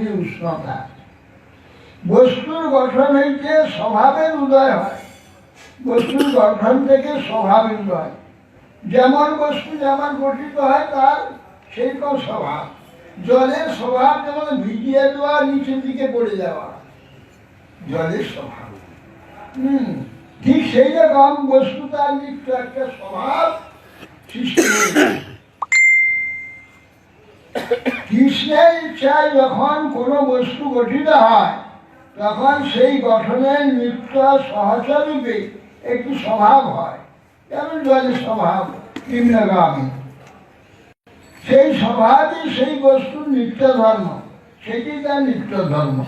অগ্নি উষ্ণতা। বস্তুর গঠন হইতে স্বভাবের উদয় হয়, বস্তুর গঠন থেকে স্বভাবের উদয়। যেমন বস্তু যেমন গঠিত হয় তার সেইরকম স্বভাব। জলের স্বভাব যেমন ভিজিয়ে দেওয়া, নিচের দিকে পড়ে যাওয়া, জলের স্বভাব। ঠিক সেই রকম বস্তু তার নিত্য একটা স্বভাব সৃষ্টি হয়েছে। কৃষ্ণের ইচ্ছায় যখন কোনো বস্তু গঠিত হয় তখন সেই গঠনের নিত্য সহচরূপে একটি স্বভাব হয়, যেমন জলের স্বভাব নিম্নগামী। সেই স্বভাবই সেই বস্তুর নিত্য ধর্ম, সেটি তার নিত্য ধর্ম।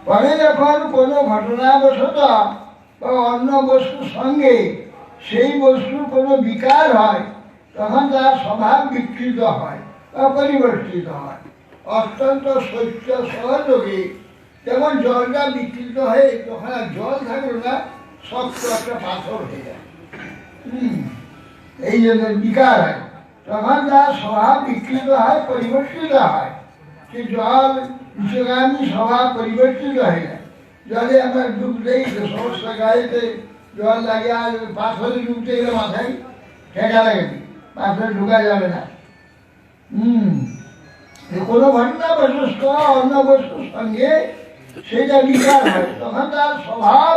পরে যখন কোনো ঘটনাবশত বা অন্য বস্তুর সঙ্গে সেই বস্তুর কোনো বিকার হয় তখন তার স্বভাব বিকৃত হয় বা পরিবর্তিত হয়। অত্যন্ত সত্য সহযোগী, যেমন জলটা বিকৃত হয়ে তখন আর জল থাকলো না, শক্ত একটা পাথর হয়ে যায়। এই জন্য বিকার হয়, তখন তার স্বভাব বিকৃত হয়, পরিবর্তিত হয়। সে জল নিচগামী স্বভাব পরিবর্তিত হয়ে যায়। জলে আমরা ডুব দেই, সমস্ত গায়েতে জল লাগে, আর পাথরে ডুবতে গেলে মাথায় ঠেকা লাগে, পাথরে ঢুকা যাবে না। কোনো ঘটনা বস্তু অন্য বস্তুর সঙ্গে সেটা বিকার হয়, তখন তার স্বভাব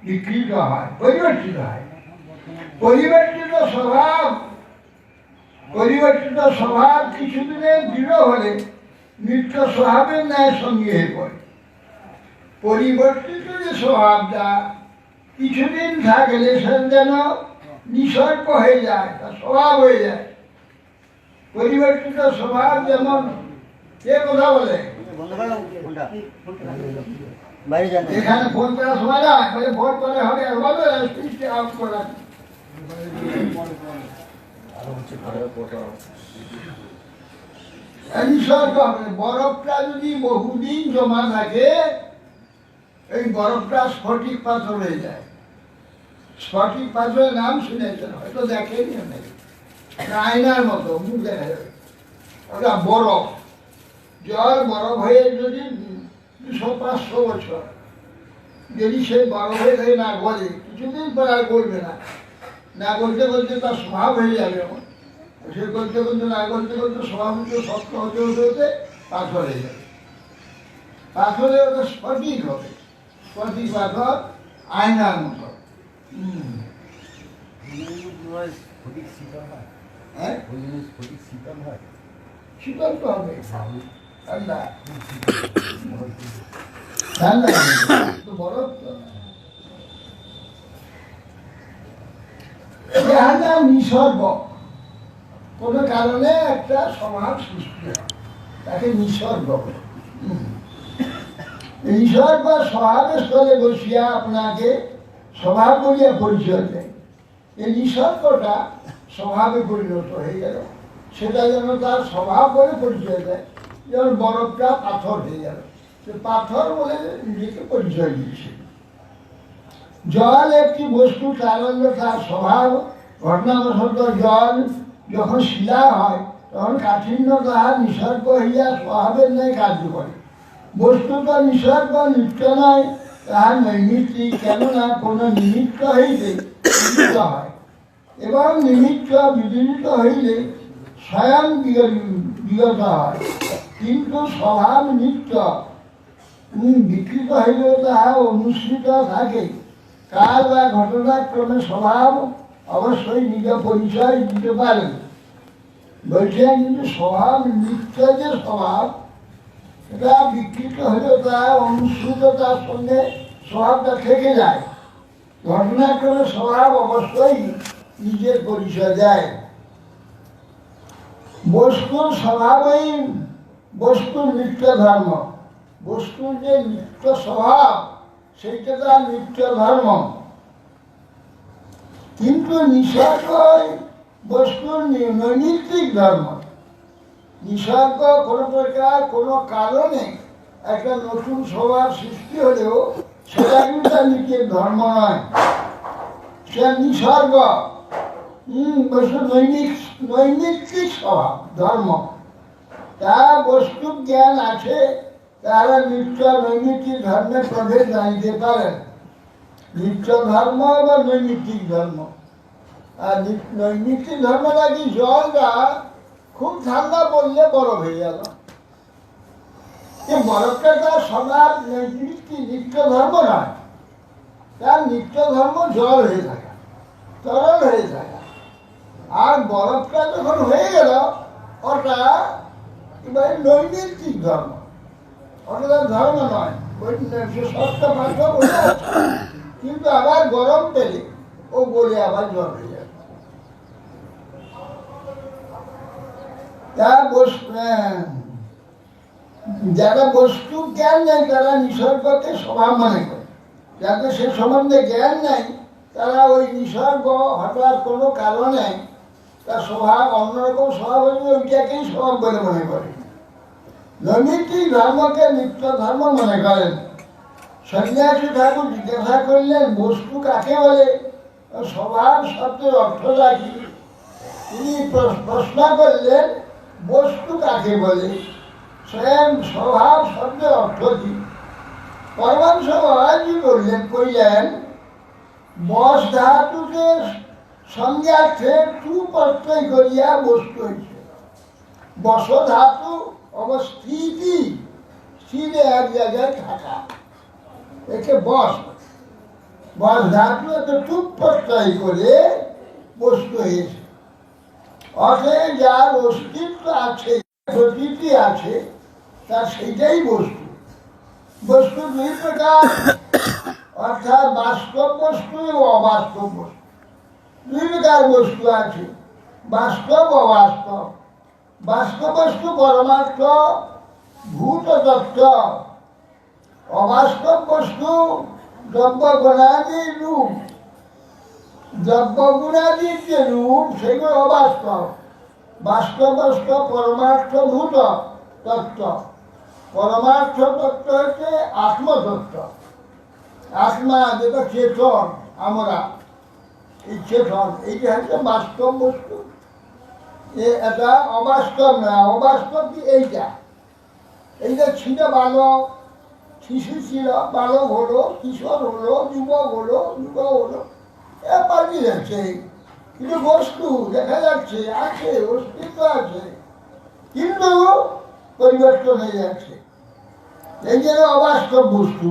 বিকৃত হয়, পরিবর্তিত হয়। পরিবর্তিত স্বভাব কিছুদিনের দৃঢ় হলে নিত্য স্বভাবের ন্যায় সঙ্গী হয়ে পড়ে। পরিবর্তিত যে স্বভাবটা কিছুদিন থাকলে সে যেন নিসর্গ হয়ে যায়, তার স্বভাব হয়ে যায়। পরিবর্তিত স্বভাব যেমন, কে কথা বলে এখানে ফোন করার সময় না, ফোন করে হবে বরফটা যদি বহুদিন জমা থাকে, এই বরফটা স্ফটিক পাথর হয়ে যায়। স্ফটিক পাথরের নাম শুনেছেন, হয়তো দেখেনি অনেকে। আয়নার মতো মুখ দেখা যাবে, ওটা বরফ। জল বরফ হয়ে যদি 200-500 বছর যদি সেই বরফ হয়ে থাকে না গলে, কিছুদিন পর আর গলবে না। না গলতে গলতে তার স্বভাব হয়ে যাবে। সে গলতে গলতে না গলতে গলতে স্বভাব হতে শক্ত হতে হতে হতে পাথর হয়ে যাবে। পাথরে ওটা স্ফটিক হবে, স্ফটিক পাথর আয়নার মতো। শীতল তো হবে, ঠান্ডা ঠান্ডা তো বরফ তো। নিসর্গ কোনো কারণে একটা স্বভাব সৃষ্টি হয়, তাকে নিসর্গ। নিসর্গ স্বভাবের স্থলে বসিয়া আপনাকে স্বভাব বলিয়া পরিচয় দেয়। এই নিসর্গটা স্বভাবে পরিণত হয়ে গেল, সেটা যেন তার স্বভাব বলে পরিচয় দেয়। যেমন বরফটা পাথর হয়ে গেল, পাথর বলে নিজেকে পরিচয় দিয়েছে। জল একটি বস্তু, কারণ তার স্বভাব। ঘটনাবশত জল যখন শিলা হয় তখন কাঠিন্য তাহার নিসর্গ হইয়া স্বভাবের ন্যায় কার্য করে। বস্তুত নিসর্গ নিত্য নয়, তাহার নৈমিত্তিক, কেননা কোনো নিমিত্ত হইলে বিদিত হয়, এবং নিমিত্ত বিদিত হইলে স্বয়ং বিগত হয়। কিন্তু স্বভাব নিত্য, বিকৃত হইলেও তাহা অনুসৃত থাকে। কাল বা ঘটনাক্রমে স্বভাব অবশ্যই নিজ পরিচয় দিতে পারেন। বলছেন কিন্তু স্বভাব নিত্য যে স্বভাব, এটা বিকৃত হলেও তা অনুসৃত, তার সঙ্গে স্বভাবটা থেকে যায়। ঘটনাক্রমে স্বভাব অবশ্যই নিজের পরিচয় দেয়। বস্তুর স্বভাবই বস্তুর নিত্য ধর্ম। বস্তুর যে নিত্য স্বভাব, সেইটা তার নিত্য ধর্ম। কিন্তু নিসর্গ বস্তুর নৈমিত্তিক ধর্ম। নিসর্গ কোনো প্রকার কোনো কারণে একটা নতুন স্বভাব সৃষ্টি হলেও সেটা কিন্তু তার নিজের ধর্ম নয়, সে নিসর্গ। বস্তু নৈমিত্তিক স্বভাব ধর্ম। তা বস্তু জ্ঞান আছে, তারা নিত্য নৈমিত্তিক ধর্মের প্রভেদ জানিতে পারেন। নিত্য ধর্ম বা নৈমিত্তিক ধর্ম। আর নৈমিত্তিক ধর্ম নাকি জলটা খুব ঠান্ডা পড়লে বরফ হয়ে গেল। বরফটা তার স্বভাব নিত্য ধর্ম নয়, তার নিত্য ধর্ম জল হয়ে থাকা, তরল হয়ে থাকা। আর বরফটা যখন হয়ে গেল ওটা এবারে নৈমিত্তিক ধর্ম, ওটা তার ধর্ম নয়। ওই সত্য পাঠ্য বলে আছে, কিন্তু আবার গরম পেলে ও বলে আবার জল হয়ে যাবে। যারা বস্তু জ্ঞান নেই তারা নিসর্গকে স্বভাব মনে করে, যাদের সে সম্বন্ধে জ্ঞান নেই তারা ওই নিসর্গ হঠাৎ কোনো কারণে তার স্বভাব অন্যরকম স্বভাব হলে ওইটাকেই স্বভাব বলে মনে করে। নৈমিত্তিক ধর্মকে নিত্য ধর্ম মনে করেন। সন্ন্যাসী ঠাকুর জিজ্ঞাসা করলেন বস্তু কাকে বলে, স্বভাব শব্দের অর্থটা কি? তিনি প্রশ্ন করলেন বস্তু কাকে বলে, স্বয়ং স্বভাব শব্দের অর্থ কি? পরমাংশ মহারাজি কইলেন বস ধাতুকে সংজ্ঞার্থে টু প্রত্যয় করিয়া বস্তু হয়েছে। বস ধাতু অবস্থিতি, স্থিরে এক জায়গায় থাকা, একে বস। বস ধাতু এত টু প্রত্যয় করে বস্তু হয়েছে। অতএব যার অস্তিত্ব আছে, প্রকৃতি আছে, তার সেইটাই বস্তু। বস্তু দুই প্রকার, অর্থাৎ বাস্তব বস্তু ও অবাস্তব বস্তু। দুই প্রকার বস্তু আছে, বাস্তব অবাস্তব। বাস্তব বস্তু পরমার্থ ভূত তত্ত্ব, অবাস্তব বস্তু দ্রব্য গুণাদির রূপ। দ্রব্য গুণাদির যে রূপ সেগুলো অবাস্তব। বাস্তব বস্তু পরমার্থ ভূত তত্ত্ব। পরমার্থ তত্ত্ব হচ্ছে আত্মতত্ত্ব। আত্মা যেটা চেতন, আমরা এই চেতন, এইটা হচ্ছে বাস্তব বস্তু। এটা অবাস্তব না। অবাস্তব কি? এইটা ছিল বালক, শিশু ছিল, বালক হলো, কিশোর হলো, যুবক হলো, পাল্টে যাচ্ছে। কিন্তু বস্তু দেখা যাচ্ছে, আছে, অস্তিত্ব আছে, কিন্তু পরিবর্তন হয়ে যাচ্ছে। এই যে অবাস্তব বস্তু।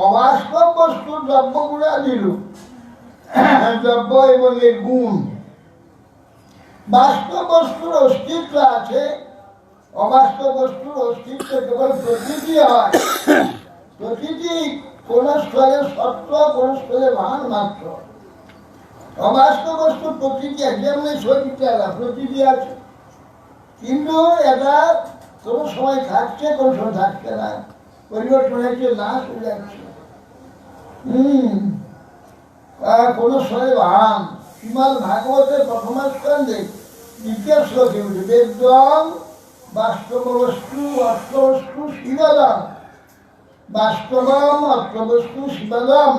অবাস্তব বস্তু দ্রব্যগুলা দিল, দ্রব্য এবং এর গুণ। বাস্তব বস্তুর অস্তিত্ব আছে, অবাস্তব বস্তুর অস্তিত্ব কেবল প্রকৃতি হয়। প্রকৃতি কোন স্থলে সত্য, কোন স্থলে ভান মাত্র। অবাস্তব বস্তু প্রকৃতি যেমন শরীরটা প্রকৃতি আছে, কিন্তু এটা কোনো সময় থাকছে, কোনো সময় থাকছে না, পরিবর্তন হয়েছে, নাশ হয়ে যাচ্ছে। কোনো সময় ভান। শ্রীমদ্ ভাগবতের প্রথম স্কন্ধে দ্বিতীয় শ্লোকে উঠে বেদম বাস্তব বস্তু অর্থবস্তু শিবদম, বাস্তবম অর্থবস্তু শিবদম।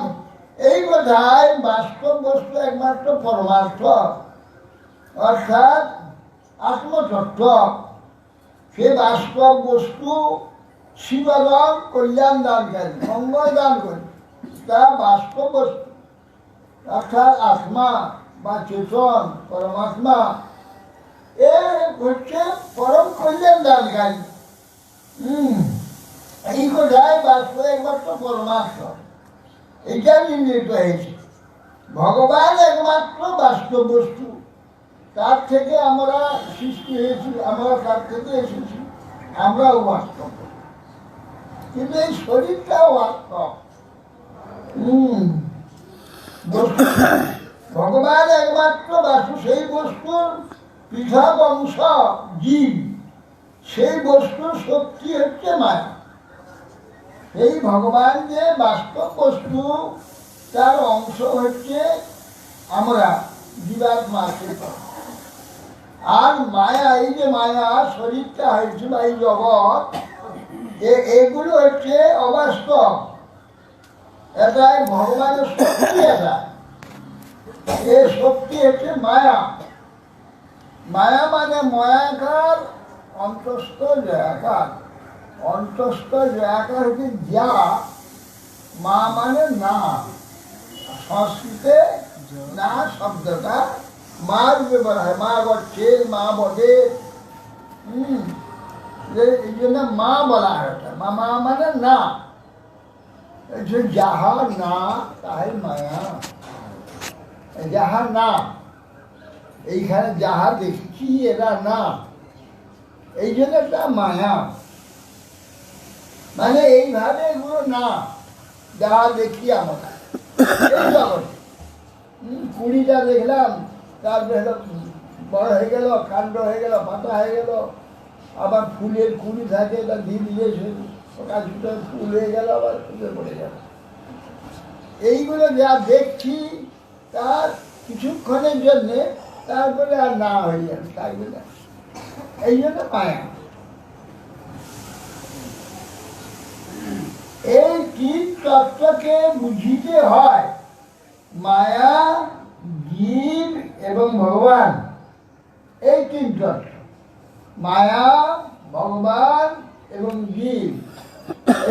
এই কথায় বাস্তব বস্তু একমাত্র পরমার্থ, অর্থাৎ আত্মতত্ত্ব। সে বাস্তব বস্তু শিবদম কল্যাণ দানকারী, মঙ্গল দান করে, তা বাস্তব বস্তু অর্থাৎ আত্মা বা চেতন, পরমাত্মা, এ হচ্ছে পরম কল্যাণ দানকারী। এই কথায় বাস্তব একমাত্র পরমাত্ম, এটা নির্ণীত হয়েছে। ভগবান একমাত্র বাস্তব বস্তু, তার থেকে আমরা সৃষ্টি হয়েছি, আমরা তার থেকে এসেছি, আমরাও বাস্তব। কিন্তু এই শরীরটাও বাস্তব। ভগবান একমাত্র বাস্তু, সেই বস্তুর পৃথক অংশ জীব, সেই বস্তুর শক্তি হচ্ছে মায়া। এই ভগবান যে বাস্তব বস্তু, তার অংশ হচ্ছে আমরা জীবাত্মা। আর মায়া, এই যে মায়া শরীরটা হয়েছে বা এই জগৎ, এগুলো হচ্ছে অবাস্তব। এটাই ভগবানের শক্তি। এটা এই শক্তি হচ্ছে মায়া। মায়া মানে মায়াকার অন্তস্থ জয়াকার। অন্তস্থ জয়াকার হচ্ছে যা, মা মানে না। সংস্কৃতে না শব্দটা মার ব্যবহার হয়, মা বটছে, মা বটে। এই জন্য মা বলা হয়। মা মানে না। যাহা না তাহাই মায়া। যাহা না, এইখানে যাহা দেখছি এরা না, এই জন্য একটা মায়া। মানে এইভাবে এগুলো না, যাহা দেখি আমরা এই জগৎ। কুড়িটা দেখলাম, তারপরে বড় হয়ে গেল, কাণ্ড হয়ে গেল, পাতা হয়ে গেল। আবার ফুলের কুড়ি থাকে, তা ধীরে ধীরে কাজটা ফুল হয়ে গেল, আবার ফুলে পড়ে গেল। এইগুলো যা দেখছি তার কিছুক্ষণের জন্যে, তারপরে আর না হয়ে যাবে, থাকবে না। এই জন্য মায়া। এই তিন তত্ত্বকে বুঝিতে হয়, মায়া, জীব এবং ভগবান। এই তিন তত্ত্ব, মায়া, ভগবান এবং জীব,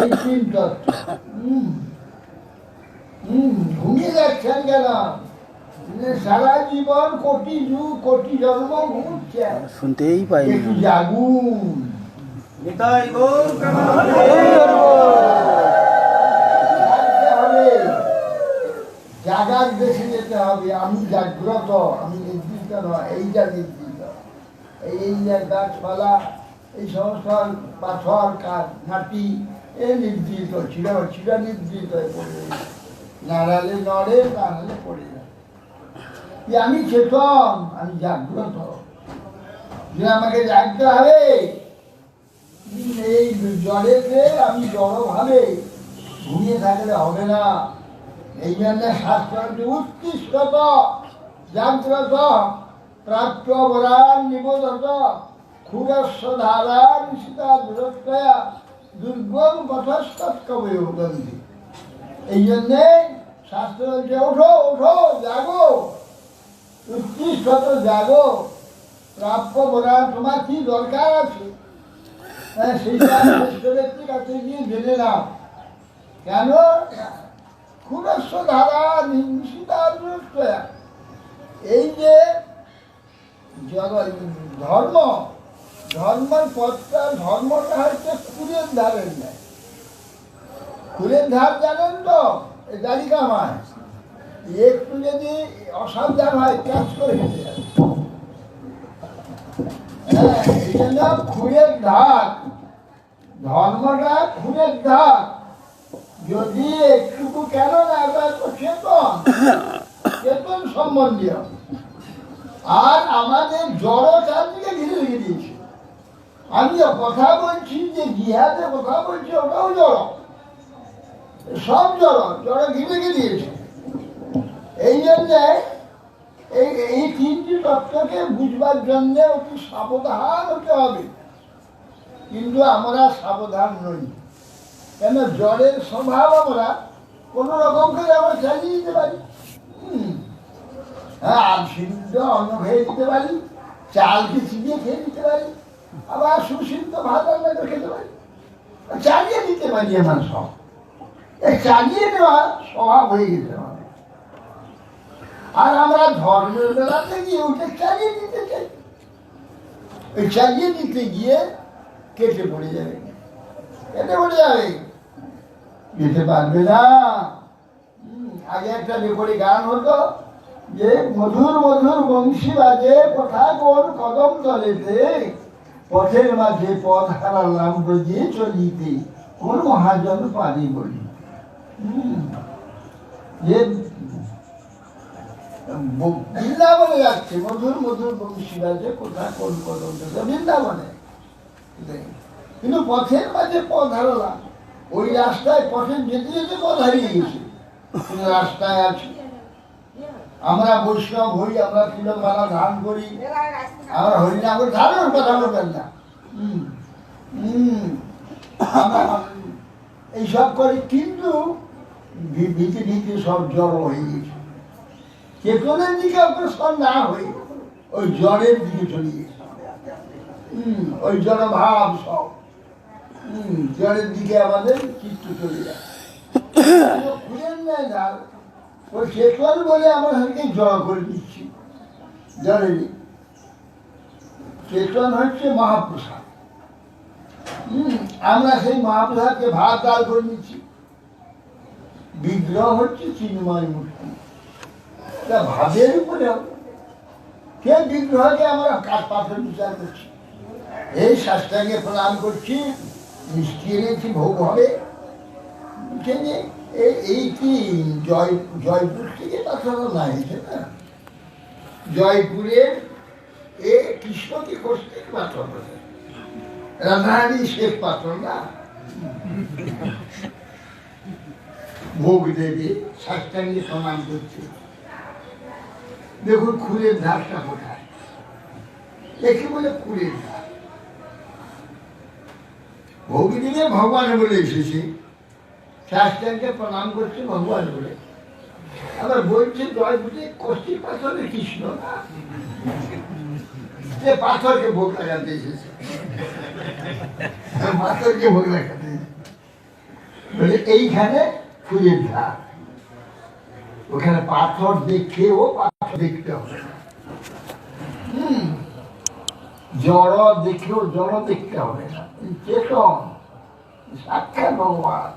এই তিন তত্ত্ব। ঘুমিয়ে যাচ্ছেন কেন? সারা জীবন কোটি যুগ কোটি জন্ম ঘুরছে, শুনতেই পাই একটু জাগুন। জাগার দেশে যেতে হবে। আমি জাগ্রত, আমি নির্দিষ্ট নয়, এইটা নির্দিষ্ট। এই যে গাছপালা, এই সমস্ত পাথর কাঠ মাটি, এ নির্দিষ্ট, চিরা নির্দিষ্ট হয়ে পড়ে, নাড়ালে নড়ে, নাড়ালে পড়ে যায়। আমি চেতন, আমি জাগ্রত, যে আমাকে জাগতে হবে। এই জড়েতে আমি জড়ভাবে ঘুমিয়ে থাকলে হবে না। এই জন্য শাস্ত্র উৎকৃষ্টত জাগ্রত প্রাপ্য বরান নিবোধত ক্ষুরস্ব ধারা নিশিতা দূরত্বয়া দুর্গম পথস্তৎকবয় গন্ধি। এই জন্যে শাস্ত্র বলছে, ওঠো ওঠো, জাগো, উৎকৃষ্টত জাগো। প্রাপ্য বরান, তোমার কি দরকার আছে সেইটা শ্রেষ্ঠ ব্যক্তির কাছে গিয়ে জেনে নাও। কেন? ক্ষুরস্ব ধারা নিশিতা দূরত্বয়া। এই যে ধর্ম, ধর্মের পথটা, ধর্মটা হচ্ছে খুরের ধারের নেয়। খুরের ধার জানেন তো, এই দাড়ি কামায়, একটু যদি অসাবধান হয় ক্যাচ করে খেতে যাবে। হ্যাঁ, এই জন্য খুরের ধার, ধর্মটা খুরের ধার। যদি একটুকু কেন না, এটা তো চেতন, চেতন সম্বন্ধীয়। আর আমাদের জড় চারদিকে ঘিরে রেখে দিয়েছে। আমি কথা বলছি, যে জিহাদে কথা বলছি, ওটাও জড়, সব জড়, জড় ঘিরে রেখে দিয়েছে। এই জন্যে এই তিনটি তত্ত্বকে বুঝবার জন্য অতি সাবধান হতে হবে। কিন্তু আমরা সাবধান নই। কেন? জড়ের স্বভাব আমরা কোন রকম করে আমরা চালিয়ে দিতে পারি। হ্যাঁ, সিদ্ধ অন্ন খেয়ে দিতে পারি, চালকে চিবিয়ে খেয়ে দিতে পারি, আবার সুসিদ্ধ ভাত রান্না করে খেতে পারি, চালিয়ে দিতে পারি। আমার সব এই চালিয়ে দেওয়া স্বভাব হয়ে গেছে আমাদের। আর আমরা ধর্মের বেলাতে গিয়ে ওটা চালিয়ে দিতে চাই। ওই চালিয়ে দিতে গিয়ে কেটে পড়ে যাবে, কেটে পড়ে যাবে, যেতে পারবে না। আগে একটা রেকর্ডে গান হতো যে মধুর মধুর বংশী বাজে কথা কোন কদম তলেতে, পথের মাঝে পথ হারালাম ব্রজে চলিতে, কোন মহাজন পারি বলি। যে বৃন্দাবনে যাচ্ছে, মধুর মধুর বংশী বাজে কথা কোন কদম তলে, বৃন্দাবনে। কিন্তু পথের মাঝে পথ হারালাম, ওই রাস্তায় পথে যেতে যেতে পথ হারিয়ে গেছে, রাস্তায় আছে। আমরা বৈষ্ণব হই, আমরা তিলমালা ধারণ করি, আমরা হরিনাম করে, ধারণের কথা বলবেন না, এইসব করি। কিন্তু ভীতি ভীতি সব জড় হয়ে গেছে। চেতনের দিকে অগ্রসর না হয়ে ওই জড়ের দিকে চলে গেছে। ওই জড়ভাব সব জড়ের দিকে আমাদের চিত্ত চলে যায়। খুঁজেন নাই ধার ওই চেতন বলে আমরা সেটাকে জড় করে দিচ্ছি। জড়ের চেতন হচ্ছে মহাপ্রসাদ। আমরা সেই মহাপ্রসাদকে ভাগ ডাল করে নিচ্ছি। বিগ্রহ হচ্ছে চিন্ময় মূর্তি, ভাবের উপরে সে বিগ্রহকে আমরা কাঠ পাথর বিচার করছি। এই শাস্ত্রাঙ্গে প্রণাম করছি, মিষ্টি এনেছি ভোগ হবে। এই কি জয়পুর থেকে পাঠানো না হয়েছে না? জয়পুরের এ কৃষ্ণকে করতে পাথর রাধারানী শেষ পাথর না, ভোগ দেবে শাস্ত্রাঙ্গে প্রণাম করছে। দেখুন খুরের ধারটা কোথায়, একে বলে খুরের ধার। ভোগ দিলে ভগবান বলে এসেছে, শাস্ত্রাঙ্গে প্রণাম করছে ভগবান বলে। আবার বলছে জয়পুরে কষ্টি পাথরের কৃষ্ণ না, যে পাথরকে ভোগ লাগাতে এসেছে, পাথরকে ভোগ লাগাতে বলে এইখানে ফুলের ধার। ওখানে পাথর দেখেও পাথর দেখতে হবে, জড় দেখেও জড় দেখতে হবে না। চেতন সাক্ষাৎ ভগবান,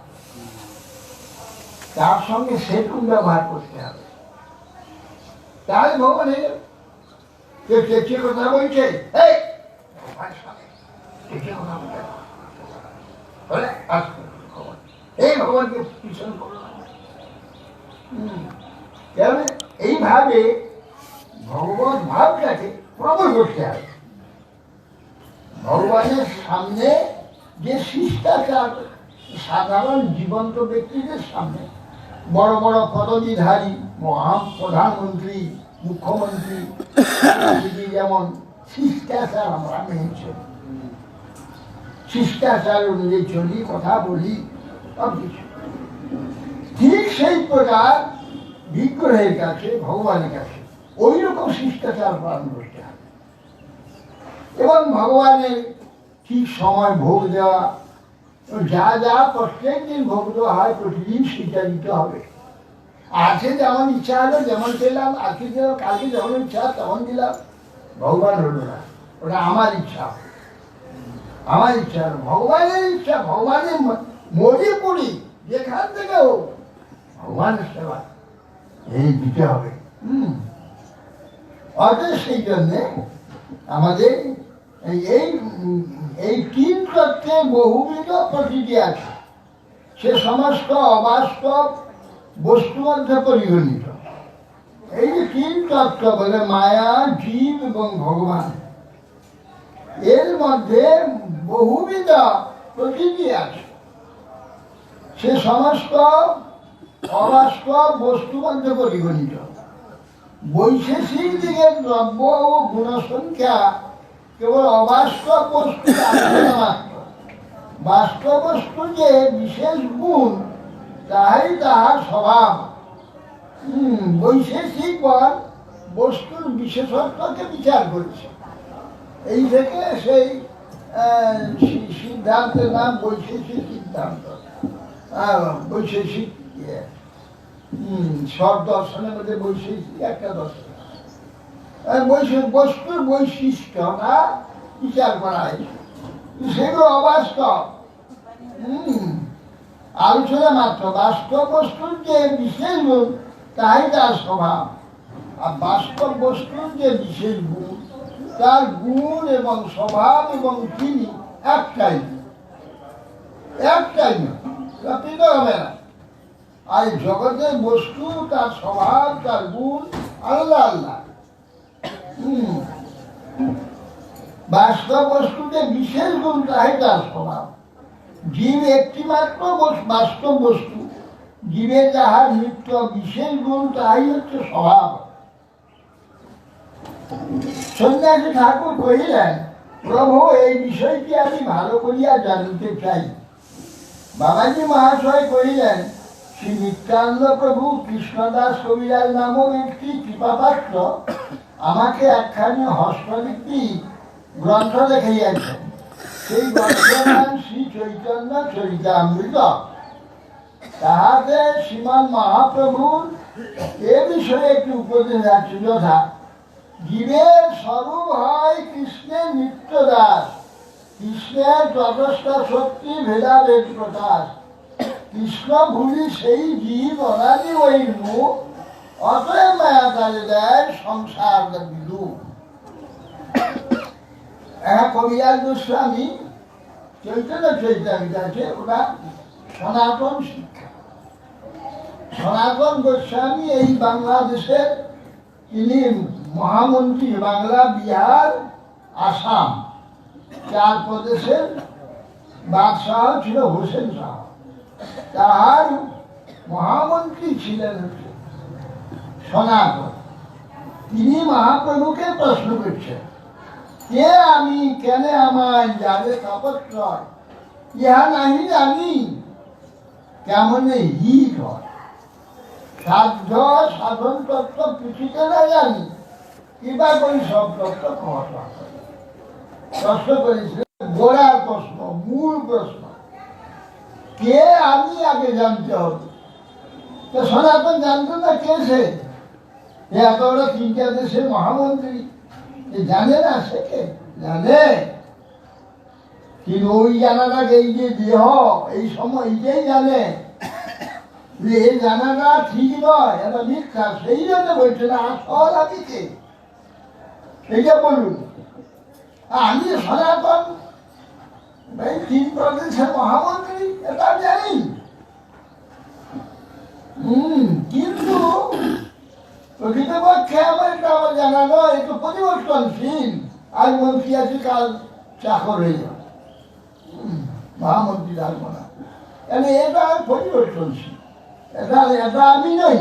তার সঙ্গে সেটুক ব্যবহার করতে হবে। তাহলে ভগবান কেউ চেঁচিয়ে কথা বলছে, এই ভগবানকে পিছন করো। এইভাবে ভগবত ভাবটাকে প্রবল করতে হবে। ভগবানের সামনে যে শিষ্টাচার সাধারণ জীবন্ত ব্যক্তিদের সামনে, বড় বড় পদবীধারী প্রধানমন্ত্রী, মুখ্যমন্ত্রী, যেমন শিষ্টাচার আমরা মেনে চলি, শিষ্টাচার অনুযায়ী চলি, কথা বলি, সব কিছু ঠিক সেই প্রকার বিগ্রহের কাছে, ভগবানের কাছে ওই রকম শিষ্টাচার পালন করতে হবে। এবং ভগবানের ঠিক সময় ভোগ দেওয়া, যা যা প্রত্যেক দিন ভোগ দেওয়া হয় প্রতিদিন সেটা দিতে হবে। আজকে যেমন ইচ্ছা হলো যেমন পেলাম, আজকে দিলাম, কালকে যেমন ইচ্ছা তেমন দিলাম, ভগবান হলো না, ওটা আমার ইচ্ছা। আমার ইচ্ছা হলো ভগবানের ইচ্ছা, ভগবানের মরে পড়ি যেখান থেকে হোক ভগবানের সেবা এই দিতে হবে। অতএব সেই জন্যে আমাদের এই তিন তত্ত্বে বহুবিধ প্রকৃতি আছে, সে সমস্ত অবাস্তব বস্তু মধ্যে পরিগণিত। এই যে তিন তত্ত্ব বলে মায়া, জীব এবং ভগবান, এর মধ্যে বহুবিধ প্রকৃতি আছে, সে সমস্ত অবাস্তব বস্তু মধ্যে পরিগণিত। বৈশেষিক দিকে দ্রব্য ও গুণসংখ্যা কেবল অবাস্তব বস্তু মাত্র। বাস্তব বস্তু যে বিশেষ গুণ, তাহাই তাহার স্বভাব। বৈশেষিক বস্তুর বিশেষত্বকে বিচার করেছে। এই থেকে সেই সিদ্ধান্তের নাম বৈশেষিক সিদ্ধান্ত। বৈশেষিক সব দর্শনের মধ্যে বৈশেষিক একটা দর্শন, বস্তুর বৈশিষ্ট্যটা বিচার করা হয়েছে। সেগুলো অবাস্তব, আলোচনা মাত্র। বাস্তব বস্তুর যে বিশেষ গুণ তাই তার স্বভাব, আর বাস্তব বস্তুর যে বিশেষ গুণ তার গুণ এবং স্বভাব এবং তিনি একটাই, একটাই না, হবে না। আর জগতের বস্তু তার স্বভাব, তার গুণ আল্লাহ আল্লাহ। বাস্তব বস্তুতে বিশেষ গুণ তাই তার স্বভাব। জীব একটি মাত্র বাস্তব বস্তু, জীবে যাহার নিত্য বিশেষ গুণ তাই হচ্ছে স্বভাব। সন্ন্যাসী ঠাকুর কহিলেন, প্রভু এই বিষয়টি আমি ভালো করিয়া জানিতে চাই। বাবাজি মহাশয় কহিলেন, শ্রী নিত্যানন্দ প্রভু কৃষ্ণদাস কবিরাজ নামক একটি কৃপাপাত্র আমাকে একখানি হস্তলিপি গ্রন্থ দেখাইয়াছেন। সেই গ্রন্থের নাম শ্রী চৈতন্য চরিতামৃত। তাহাতে শ্রীমান মহাপ্রভুর এ বিষয়ে একটি উপদেশ আছে, যথা জীবের স্বরূপ হয় কৃষ্ণের নিত্য দাস, কৃষ্ণের তটস্থ শক্তি ভেদাভেদ প্রকাশ, কৃষ্ণ ভুলি সেই জীব অনাদি ওই মুখ, অতএব মায়া তালে দেয় সংসার বিদু। কবিরাজ গোস্বামী চৈতন্য চরিতামৃত আছে, ওটা সনাতন শিক্ষা। সনাতন গোস্বামী এই বাংলাদেশের, তিনি মহামন্ত্রী, বাংলা, বিহার, আসাম, 4 প্রদেশের বাদশাহ ছিল হোসেন শাহ। তাহার মহামন্ত্রী ছিলেন সনাতন। তিনি মহাপ্রভুকে প্রশ্ন করছেন, কে আমি, কেন আমায় যাবে তপস্বর, ইহা নাহি জানি কেমনে হিত হয়, সাধ্য সাধন তত্ত্ব কিছুতে না জানি, কিবা করি সব তত্ত্ব কহতা। প্রশ্ন করেছিল, গোড়ার প্রশ্ন, মূল প্রশ্ন, কে আমি আগে জানতে হবে। তো সনাতন জানতো না কে সে, এত বড় 3টা দেশের মহামন্ত্রী, জানে না সে কে? জানে, কিন্তু ওই জানাটাকে, এই যে দেহ, এই সময় এইটাই জানে যে এই জানাটা ঠিক নয়, এটা মিথ্যা। সেই জন্য বলছে না আসল আমি কে, এইটা বলুন। আমি সনাতন, 3 প্রদেশের মহামন্ত্রী, এটা জানি। কিন্তু প্রকৃতপক্ষে আমার এটা আমার জানা নয়, একটু পরিবর্তনশীল। আজ মন্ত্রী আছে, কাল চাকর হয়ে যাবে, মহামন্ত্রী থাকবো না। এটা পরিবর্তনশীল, এটা এটা আমি নই।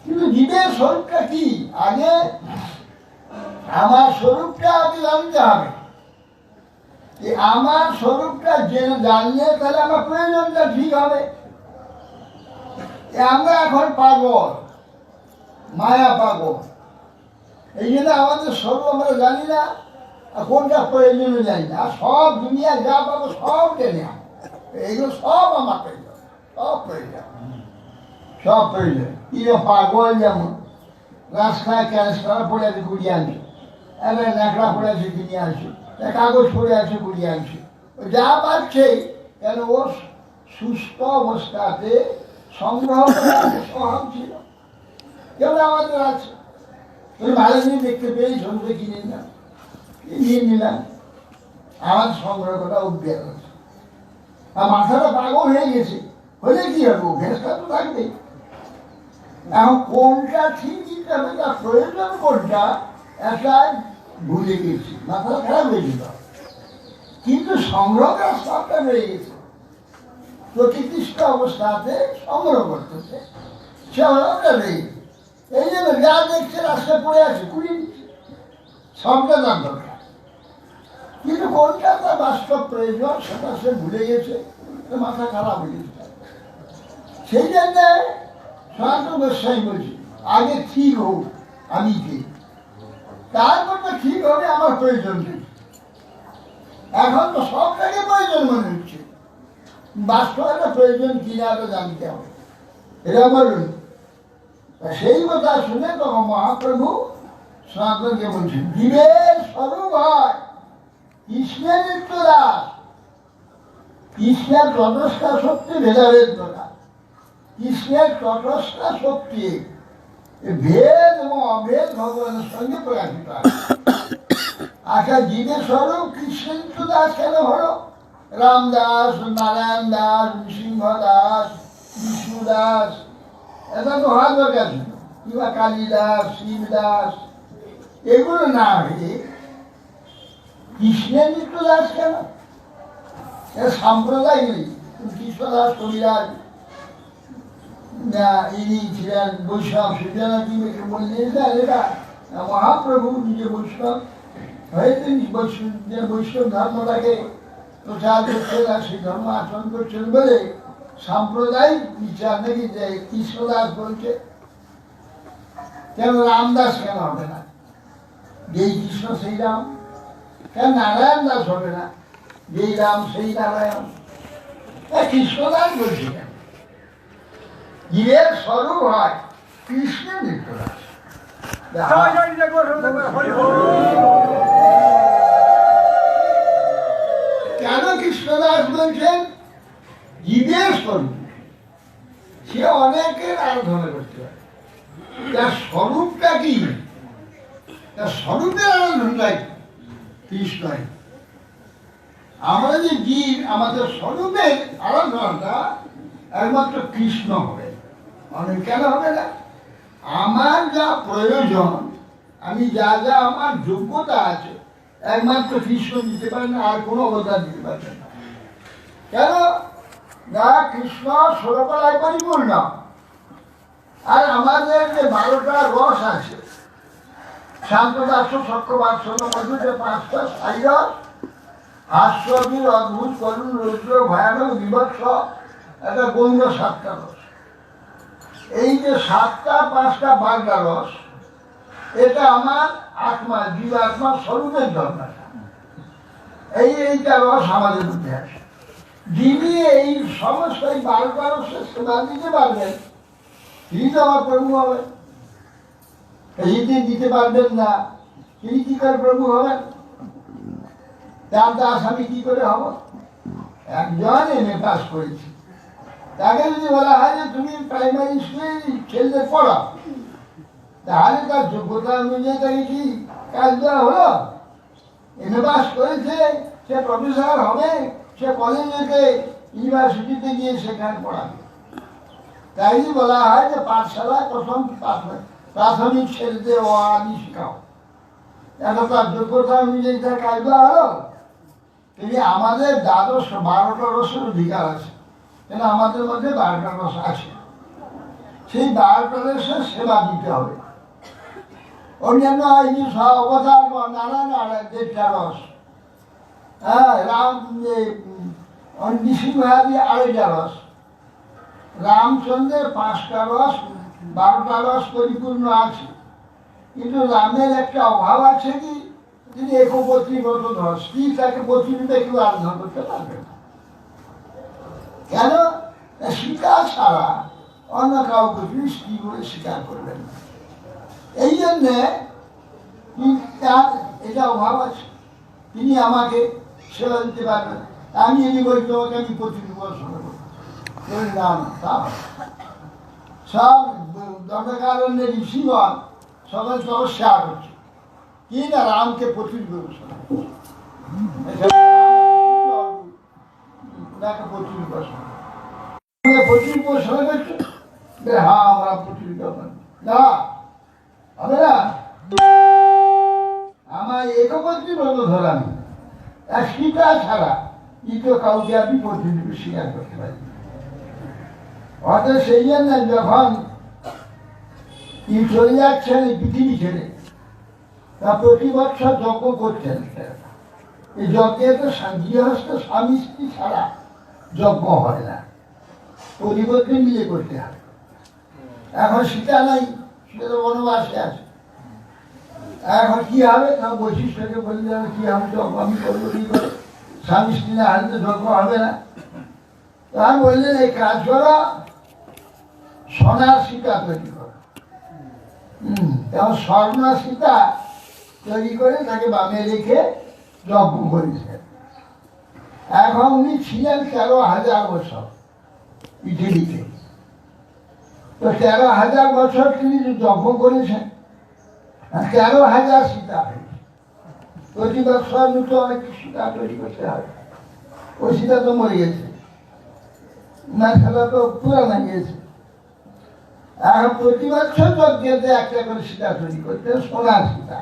কিন্তু জীবের স্বরূপটা কি, আগে আমার স্বরূপটা আগে জানতে হবে। আমার স্বরূপটা জেনে জানলে তাহলে আমার প্রয়োজনটা ঠিক হবে। আমরা এখন পাগল, মায়া পাগল, এই জন্য আমাদের স্বরূপ আমরা জানি না, আর কোনটা প্রয়োজনও জানি না। আর সব দুনিয়া যা পাবো সব জেনে, এইগুলো সব আমার প্রয়োজন, সব প্রয়োজন, সব প্রয়োজন। পাগল যেমন রাস্তায় ক্যান্সার পড়ে আছে, কুড়িয়ে আনছে, একটা ন্যাকড়া পড়ে আছে, কিনে আনছে, কাগজ পড়ে আছে, কুড়িয়ে আনছে, যা পাচ্ছে। কেন ও সুস্থ অবস্থাতে সংগ্রহ করার স্বভাব ছিল। কেন আমাদের আছে, ওই ভালো জিনিস দেখতে পেয়ে সন্ধ্যে কিনে নিলাম, নিয়ে নিলাম, আমার সংগ্রহ করা অভ্যাস আছে। আর মাথাটা পাগল হয়ে গেছে, হলে কি হবে, অভ্যাসটা তো থাকবে। এখন কোনটা ঠিক দিতে হবে, তার প্রয়োজন কোনটা, এটা ভুলে গেছি, মাথা খারাপ হয়ে যেত। কিন্তু সংগ্রহ করার সবটা রয়ে গেছে, প্রকৃতিষ্ঠ অবস্থাতে সংগ্রহ করতেছে, সে অনেকটা রয়ে গেছে। এই জন্য যা দেখছে রাস্তায় পড়ে আছে, কুড়িয়ে দিচ্ছে, সবটা তার দরকার। কিন্তু কোনটা তার বাস্তব প্রয়োজন, সেটা সে ভুলে গেছে, মাথা খারাপ হয়ে গেছে। সেই জন্য সনাতন গোস্বামী বলছি, আগে ঠিক হোক আমি কে, তারপর তো ঠিক হবে আমার প্রয়োজন কি। এখন তো সবটাকে প্রয়োজন মনে হচ্ছে, বাস্তব একটা প্রয়োজন কিনা তো জানতে হবে, এটা বলুন। সেই কথা শুনে তখন মহাপ্রভু সনাতনকে বলছেন, জীবের স্বরূপ হয় কৃষ্ণের নিত্য দাস, কৃষ্ণের তটস্থ শক্তি ভেদাভেদ প্রকাশ। কৃষ্ণের তটস্থ শক্তি ভেদ এবং অভেদ ভগবানের সঙ্গে প্রকাশিত হয়। আচ্ছা, জীবের স্বরূপ কৃষ্ণের নিত্য দাস কেন হলো? রামদাস, নারায়ণ দাস, নৃসিংহ দাস, বিষ্ণু দাস, এটা তো হওয়ার দরকার ছিল, কিংবা কালিদাস, শিবদাস, এগুলো না হয়ে কৃষ্ণের নিত্য দাস কেন? এটা সাম্প্রদায়িক নেই। কৃষ্ণদাস কবিরাজ ইনি ছিলেন বৈষ্ণব, সেটা বললেন না, এটা মহাপ্রভু নিজে বৈষ্ণব হয়ে তিনি বৈষ্ণব ধর্মটাকে প্রচার করছেন আর সেই ধর্ম আচরণ করছেন বলে সাম্প্রদায়িক বিচার নাকি যে কৃষ্ণদাস বলছে। কেন রামদাস কেন হবে না? যেই কৃষ্ণ সেই রাম, কেন নারায়ণ দাস হবে না? যেই রাম সেই নারায়ণ। কৃষ্ণদাস বলছি কেন? জীবের স্বরূপ হয় কৃষ্ণ নিত্যদাস। কেন কৃষ্ণদাস বলছেন? জীবের স্বরূপ সে অনেকের আরাধনা করতে পারে, তার স্বরূপটা কি? তার স্বরূপের আরাধনাটাই কৃষ্ণই। আমরা যে জীব, আমাদের স্বরূপের আরাধনাটা একমাত্র কৃষ্ণ হবে। অনেক কেন হবে না? আমার যা প্রয়োজন, আমি যা যা আমার যোগ্যতা আছে, একমাত্র কৃষ্ণ দিতে পারেন, আর কোনো অবদান দিতে পারবেন না। কেন না? কৃষ্ণ ষোলকলায় পরিপূর্ণ। আর আমাদের যে 12টা রস আছে, শান্ত দাস্য সক্ষ বাৎসল্য মধু, যে 5টা স্থায়ী রস, হাস্যবীর অদ্ভুত করুণ রৌদ্র ভয়ানক বিভৎস, একটা গৌণ 7টা রস। এই যে 7টা 5টা 12টা রস, এটা আমার আত্মা, জীবাত্মার স্বরূপের জন্মাটা। এইটা রস আমাদের মধ্যে আছে। যিনি এই সমস্ত 12টা রসের সেবা দিতে পারবেন, তিনি তো আমার প্রভু হবেন। যদি দিতে পারবেন না, তিনি কি করে প্রভু হবেন? তার দাস আমি কি করে হব? একজন এমএ পাস করেছি, তাকে যদি বলা হয় যে তুমি প্রাইমারি স্কুলে ছেলেদের পড়াও, তাহলে তার যোগ্যতা অনুযায়ী তাকে কি কাজ দেওয়া হলো? এমএ পাস করেছে, সে প্রফেসর হবে, সে কলেজেতে ইউনিভার্সিটিতে গিয়ে সেখানে পড়াবে। তাই বলা হয় যে পাঠশালা প্রথম প্রাথমিক ছেলেদের ও আদি শেখাও। এখন তার যোগ্যতা অনুযায়ী তার কাজ দেওয়া হলো। তিনি আমাদের 12টা রসের অধিকার আছে, কেন আমাদের মধ্যে 12টা রস আছে। সেই 12টা রসের সেবা দিতে হবে। অন্যান্য অবতার নানা নানা 1.5টা রস, হ্যাঁ, রাম নৃসিংহাদি 2.5টা রস, রামচন্দ্রের 5টা রস, 12টা রস পরিপূর্ণ আছে। কিন্তু রামের একটা অভাব আছে কি, তিনি একপত্নী ব্রত ধর, স্ত্রী তাকে পত্নীতে কেউ আরাধনা করতে পারবে না। কেন? সীতা ছাড়া অন্য কাউকে তিনি স্ত্রী বলে স্বীকার করবেন না। এই জন্যে তার এটা অভাব আছে, তিনি আমাকে সেবা দিতে পারবেন। আমি যদি বলি তোমাকে আমি পত্নী উপাসনা করবো, না তা সব দণ্ডকারণ্যের ঋষিগণ সবাই তপস্যা করছে, কি না রামকে পত্নী উপাসনা করছে, পত্নী উপাসনা পত্নী উপাসনা করছে। হ্যাঁ, আমরা পত্নী না হবে না, আমার একপত্নী ব্রত ধরামি, আর সীতা ছাড়া দ্বিতীয় কাউকে আমি পত্নী স্বীকার করতে পারি। অর্থাৎ সেই জন্য যখন তিনি চলে যাচ্ছেন এই পৃথিবী ছেড়ে, তা প্রতি বছর যজ্ঞ করছেন। এই যজ্ঞে তো গৃহস্থ স্বামী স্ত্রী ছাড়া যজ্ঞ হয় না, পরিবর্তে মিলে করতে হয়। এখন সীতা নাই, সে তো বনবাসে আছে। এখন কি হবে? তা বৈশিষ্ট্যকে বললে কি হবে, যজ্ঞ আমি করবো কি করে? স্বামী স্ত্রী না হলে তো যজ্ঞ হবে না। তা বললেন এই কাজ করো, সোনার সীতা তৈরি করো। তেমন স্বর্ণ সীতা তৈরি করে তাকে বামে রেখে যজ্ঞ করেছে। এখন উনি ছিলেন 13,000 বছর পৃথিবীতে। তো 13,000 বছর তিনি যজ্ঞ করেছেন, 13,000 সীতা হয়েছে। প্রতি বছর দুটো অনেক সীতা তৈরি করতে হবে। ওই সীতা তো মরে গেছে না, সেটা তো পুরানো গিয়েছে। এখন প্রতি বছর যজ্ঞেতে একটা করে সীতা তৈরি করতে, সোনার সীতা।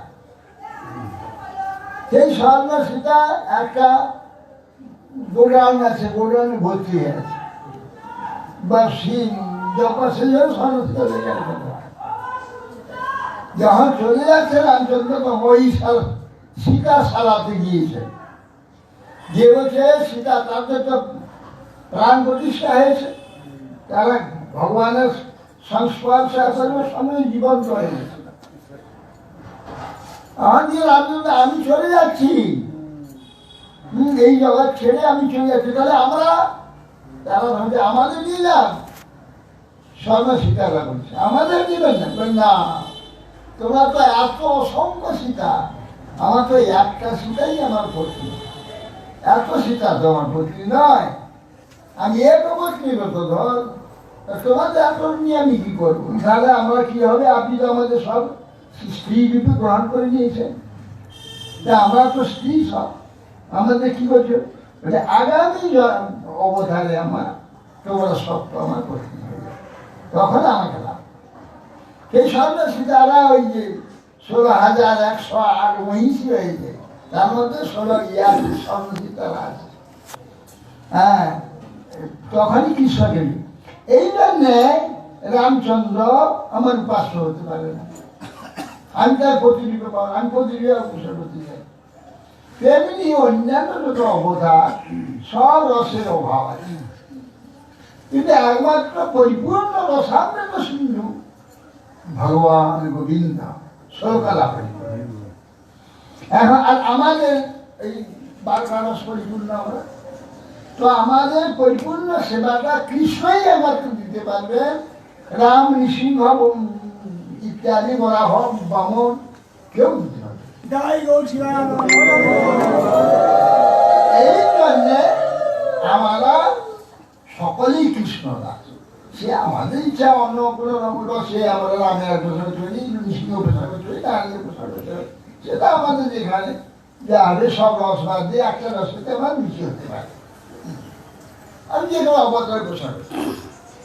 সেই স্বর্ণ সীতা একটা গোডাউন আছে, গোডাউনে ভর্তি হয়ে আছে, বা যখন সেই জন্য স্বর্ণ সীতা লেগে যখন চলে যাচ্ছে রামচন্দ্র, তখন ওই সীতা সালাতে গিয়েছে। যে বলছে সীতা, তাদের তো প্রাণ প্রতিষ্ঠা হয়েছে, তারা ভগবানের সংস্পর্শে আসার সময় জীবন্ত হয়ে গেছে। আমি চলে যাচ্ছি, এই জগৎ ছেড়ে আমি চলে যাচ্ছি, তাহলে আমরা তারা ভাবছে আমাদের নিয়ে যান। স্বর্ণ সীতারা বলছে আমাদের দিবেন না, না তোমরা তো এত অসংখ্য সীতা, আমার তো একটা সীতাই আমার পত্নী, এত সীতা তো আমার পত্নী নয়, আমি একটু পত্নী তো ধর, তোমাদের এত নিয়ে আমি কি করবো? তাহলে আমরা কি হবে? আপনি তো আমাদের সব স্ত্রী রূপে গ্রহণ করে নিয়েছেন, আমরা তো স্ত্রী সব, আমাদের কি করছো? আগামী অবতারে আমার তোমরা সব তো আমার পত্নী হবে, তখন আমাকে লাভ। সেই স্বর্ণ সীতারা ওই যে 16,108 মহিষী হয়েছে, তার মধ্যে 16 স্বর্ণ সীতারা আছে। হ্যাঁ, তখনই কৃষ্ণকে এই জন্যে রামচন্দ্র আমার উপাস্য হতে পারে না, আমি তার প্রতিরূপে পাবো, আমি প্রতিরূপে অগ্রসর হতে চাই। তেমনি অন্যান্য যত অবতার সব রসের অভাব আছে, কিন্তু একমাত্র পরিপূর্ণ রসামৃত সিন্ধু ভগবান গোবিন্দ সরকালা পরিপূর্ণ। এখন আর আমাদের এই 12 রস পরিপূর্ণ আমরা, তো আমাদের পরিপূর্ণ সেবাটা কৃষ্ণই একমাত্র দিতে পারবেন, রাম, নৃসিংহ ইত্যাদি বরাহ বামন কেউ দিতে পারবে। এই জন্যে আমরা সকলেই কৃষ্ণ দাস। সে আমাদের ইচ্ছা অন্য কোনো রসে আমরা রামের প্রসাদ চলি, নৃসিংহ প্রসাদ চলি, নারায়ণের প্রসাদ চলি, সেটা আমাদের যেখানে যে আগে সব রস বাদ দিয়ে একটা রসেতে আমরা মিশি হতে পারি, আমি যে কোনো অবতার প্রসাদ।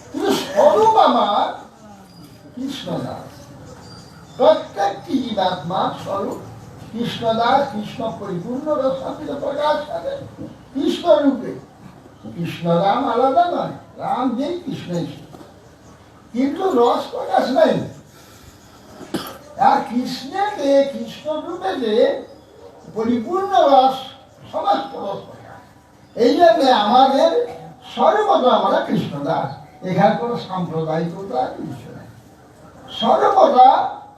কিন্তু স্বরূপ আমার কৃষ্ণদাস, প্রত্যেকটি জীবাত্মার স্বরূপ কৃষ্ণদাস, কৃষ্ণ পরিপূর্ণ রসামৃত প্রকাশ করেন কৃষ্ণ রূপে। কৃষ্ণ রাম আলাদা নয়, রাম যেই কৃষ্ণই, কিন্তু রস প্রকাশ নাই। আর কৃষ্ণকে কৃষ্ণ রূপে যে পরিপূর্ণ রস, সমস্ত রস প্রকাশ। এই জন্য আমাদের সর্বদা আমরা কৃষ্ণদাস, এখানে কোনো সাম্প্রদায়িকতা কিছু নেই, সর্বদা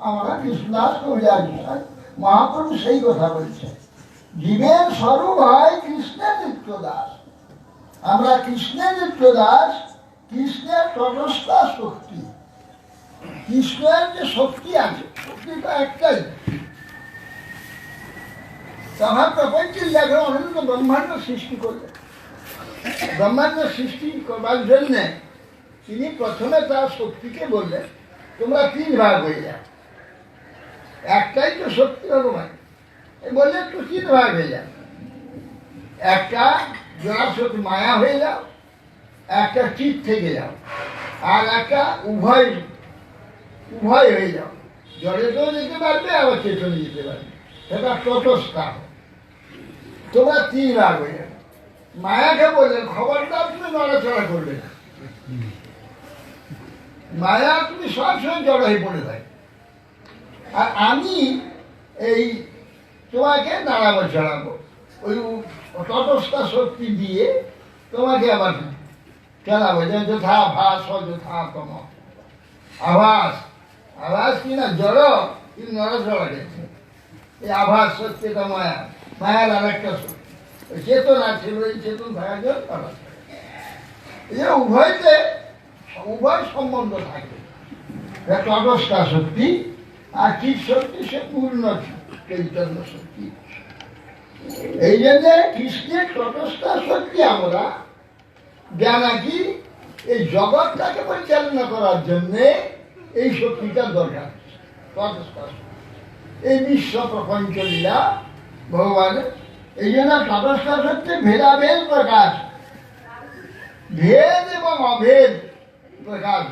আমরা কৃষ্ণদাস কবিরাজ বিষয়। মহাপ্রভু সেই কথা বলছে, জীবের স্বরূপ হয় কৃষ্ণের নিত্য দাস। আমরা কৃষ্ণের নিত্য দাস, কৃষ্ণের তটস্থ শক্তি, কৃষ্ণের যে শক্তি আছে, শক্তিটা একটাই। তাহার প্রপঞ্চের জায়গায় অনন্ত ব্রহ্মাণ্ড সৃষ্টি করলেন। ব্রহ্মাণ্ড সৃষ্টি করবার জন্যে তিনি প্রথমে তার শক্তিকে বললেন তোমরা 3 ভাগ হয়ে যাও, একটাই তো শক্তি ভগবান, বললেন তো 3 ভাগ হয়ে যাও, একটা জড়াশক্তি মায়া হয়ে যাও, একটা চিৎ থেকে যাও, আর একটা উভয় হয়ে যাও, জড়েতেও যেতে পারবে আবার চেতনে যেতে পারবে, সেটা তটস্থ। তোমরা 3 ভাগ হয়ে যাবে। মায়াকে বললেন খবরদার তুমি নড়াচড়া করবে না, মায়া তুমি সবসময় জড় হয়ে পড়ে থাকে, আর আমি এই তোমাকে নাড়াবো চড়াবো, ওই তটস্থ শক্তি দিয়ে তোমাকে আবার চালাবো, যে যথা ভাস যথা তম। আভাস, আভাস কি না জড়, কিন্তু নড়াচড়া গেছে, এই আভাস সত্যিটা মায়া, মায়ার আর একটা শক্তি চেতনা ছিল, এই চেতন থাকার জন্য উভয় সম্বন্ধ থাকে। তটস্থ শক্তি আর চিৎ শক্তি, সে পূর্ণ চৈতন্য শক্তি। এই জন্য কৃষ্ণের তটস্থ শক্তি আমরা জানাকি এই জগৎটাকে পরিচালনা করার জন্যে এই শক্তিটার দরকার। তটস্থ এই বিশ্ব প্রপঞ্চ লীলা ভগবানের, এই জন্য তটস্থ শক্তি ভেদাভেদ প্রকাশ, ভেদ এবং অভেদ প্রকাশ।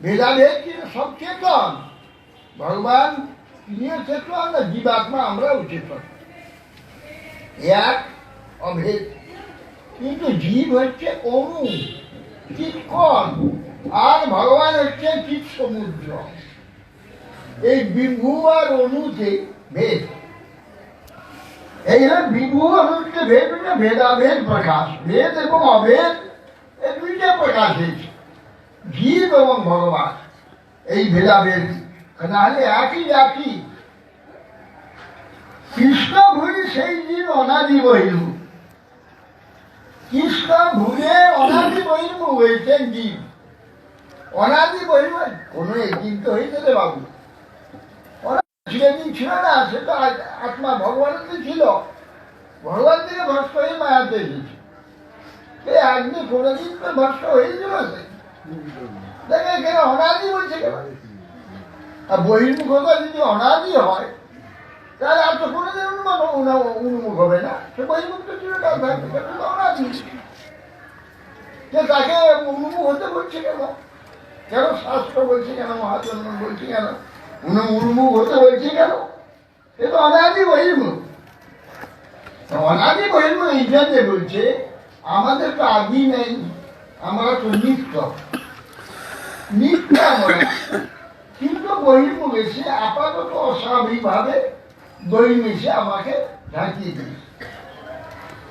ভেদাভেদ কিন্তু সব চেতন, ভগবান তিনিও চেতন, জীবাত্মা আমরাও চেতন, এক অভেদ। কিন্তু জীব হচ্ছে অণু, চিৎকণ, আর ভগবান হচ্ছে চিৎ সমুদ্র। এই বিভু আর অণুতে ভেদ, এই বিভু অনুতে ভেদ, ভেদাভেদ প্রকাশ। ভেদ এবং অভেদ এই 2টা প্রকাশ হয়েছে, জীব এবং ভগবান। এই ভেদাভেদ নাহলে একই জাতি। কৃষ্ণ ভুলি সেই জীব অনাদি বহিল, কৃষ্ণ ভুলে অনাদি বহির্মুখ হয়েছেন জীব। অনাদি বহির্মুখ কোনো একদিন তো হয়েছে রে বাবু, সেদিন ছিল না, সে তো আত্মা ভগবানের ছিল, ভগবান থেকে ভস্ত হয়ে মায়াতে এসেছে। একদিন কোনোদিন তো ভস্ত হয়েছিল, দেখে এখানে অনাদি বলছে কেন? আর বহির্মুখতা যদি অনাদি হয় তাহলে আর তো কোনোদিন উন্মুখ হবে না, সে বহির্মুখ তো চিরকাল থাকবে, সেটা তো অনাদি। তাকে উন্মুখ হতে বলছে কেন? কেন শাস্ত্র বলছে কেন, মহাজন্ম বলছে কেন, উন্মুখ হতে বলছে কেন? সে তো অনাদি বহির্মুখ। অনাদি বহির্মুখ এই জন্যে বলছে আমাদের তো আদি নেই, আমরা তো নিত্য নিত্য আমরা, কিন্তু বহির্মুখ এসে আপাতত অস্বাভাবিক ভাবে দই মিশে আমাকে ঢাকিয়ে দিয়েছে।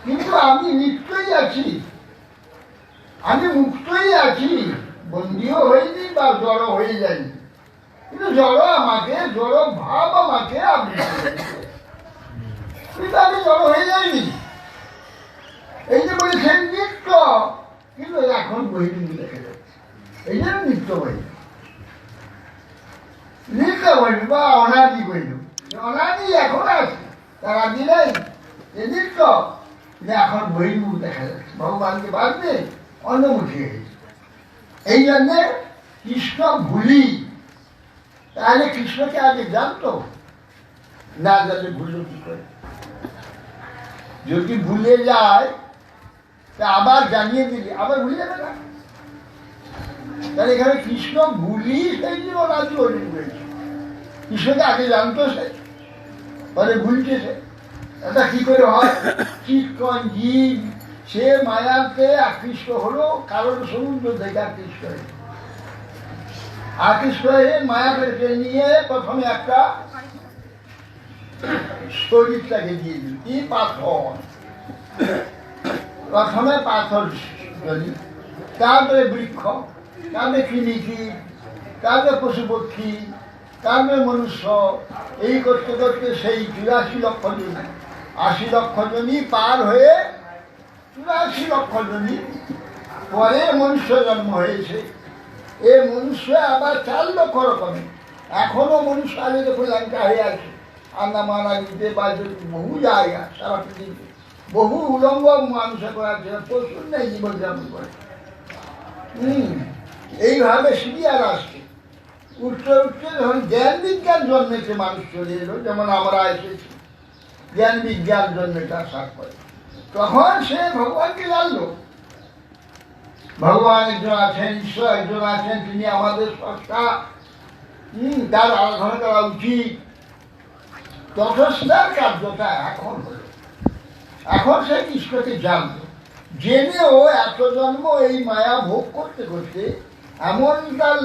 কিন্তু আমি নিত্যই আছি, আমি মুক্তই আছি, বন্দিও হয়নি বা জড় হয়ে যায়নি, কিন্তু জড় আমাকে, জড় ভাব আমাকে আবৃত করেছে, কিন্তু আমি জড় হয়ে যাইনি। এই যে বলছেন নিত্য, কিন্তু এখন বহির্মুখ দেখা যাচ্ছে, এই জন্য নিত্য বহির্মুখ। নিত্য বহির্মুখ বা অনাদি বহির্মুখ, অনাদি এখন আছে, তার আদি নেই, নিত্য, এখন বহির্মুখ দেখা যাচ্ছে, ভগবানকে বাদ দিয়ে অন্যমুখী হয়েছে। এই জন্যে কৃষ্ণ ভুলি, তাহলে কৃষ্ণকে আগে জানতো না, জানলে ভুলল কি করে? যদি ভুলে যায় তা আবার জানিয়ে দিলি আবার ভুলে যাবে না। তাহলে এখানে কৃষ্ণ ভুলি সেই জন্য রাজি হয়েছে, কৃষ্ণকে আগে জানতো সে, পরে ভুলছে সে। এটা কি করে হয়? চিৎকন জীব সে মায়াতে আকৃষ্ট হলো, কারণ সমুদ্র থেকে আকৃষ্ট হয়ে, আকৃষ্ট হয়ে মায়াকে নিয়ে প্রথমে একটা শরীরটাকে দিয়ে দিল, কি পাথর, প্রথমে পাথর শরীর, তারপরে বৃক্ষ, তারপরে কৃমিকি, তারপরে পশু পক্ষী, তারপরে মনুষ্য, এই করতে করতে সেই 84 লক্ষ জন, 80 লক্ষ জনই পার হয়ে 84 লক্ষ জনই পরে মনুষ্য জন্ম হয়েছে। এই মনুষ্য আবার 4 লক্ষ রকমের, এখনো মনুষ্য আগে দেখুন লঙ্কা হয়ে আছে, আন্দামান দিতে বা বহু জায়গা সারা পৃথিবীতে বহু উলঙ্গ মানুষে করার জন্য প্রচুর নেই জীবনযাপন করে। এইভাবে সিরিয়াল আসছে, উঠতে উঠতে যখন জ্ঞান বিজ্ঞান জন্মেছে, মানুষ চলে এলো, যেমন আমরা এসেছি, জ্ঞান বিজ্ঞান জন্মেছে আসার পরে, তখন সে ভগবানকে জানলো, ভগবান একজন আছেন, ঈশ্বর একজন আছেন, তিনি আমাদের স্রষ্টা, তার আরাধনা করা উচিত। তথস্থার কার্যটা এখন হলো, এখন সে কৃষ্ণকে জানলো, জেনেও এত জন্ম এই মায়া ভোগ করতে করতে এমন তার